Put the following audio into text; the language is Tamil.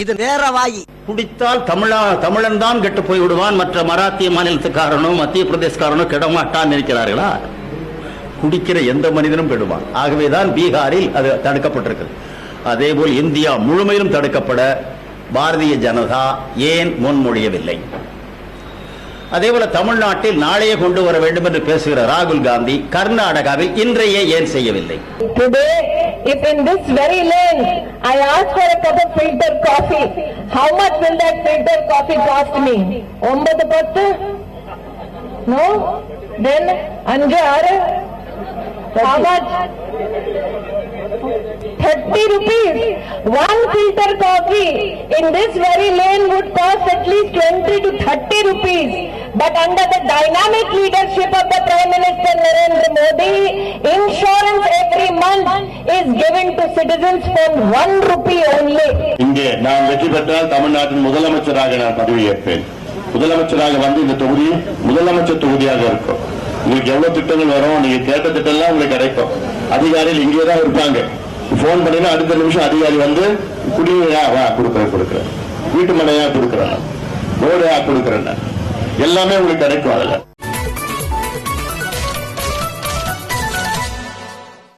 இது நேர வாயி. குடித்தால் தமிழன் தான் கெட்டு போய் விடுவான், மற்ற மராத்திய மாநிலத்துக்காரனோ மத்திய பிரதேசக்காரனோ கெடமாட்டான் இருக்கிறார்களா? குடிக்கிற எந்த மனிதனும் கெடுவான். ஆகவேதான் பீகாரில் அது தடுக்கப்பட்டிருக்கிறது. அதேபோல் இந்தியா முழுமையிலும் தடுக்கப்பட பாரதிய ஜனதா ஏன் முன்மொழியவில்லை? அதேபோல தமிழ்நாட்டில் நாளையே கொண்டு வர வேண்டும் என்று பேசுகிற ராகுல் காந்தி கர்நாடகாவில் இன்றையே ஏன் செய்யவில்லை? Today, if in this very lane I ask for a cup of filter coffee, how much will that filter coffee cost me? 9-10? No? Then 5? How much? 30 rupees. One filter coffee in this very lane would cost at least 20 to 30 rupees. But under the dynamic leadership of the Prime Minister Narendra Modi, insurance every month is given to citizens for 1 rupee only. இங்கே நான் வெற்றி பெற்றால் தமிழ்நாட்டின் முதலமைச்சராக நான் பதவியேற்பேன். முதலமைச்சராக வந்து இந்த தொகுதி முதலமைச்சர் தொகுதியாக இருக்கும். உங்களுக்கு எவ்வளவு திட்டங்கள் வரும், நீங்க கேட்ட திட்டம் எல்லாம் உங்களுக்கு கிடைக்கும். அதிகாரிகள் இங்கேதான் இருப்பாங்க. போன் பண்ணினா அடுத்த நிமிஷம் அதிகாரி வந்து குடிநீரா வா கொடுக்கிறேன், வீட்டு மனையா கொடுக்கிறேன், ரோடா கொடுக்கிறேன், எல்லாமே உங்களுக்கு கிடைக்கும். அதுல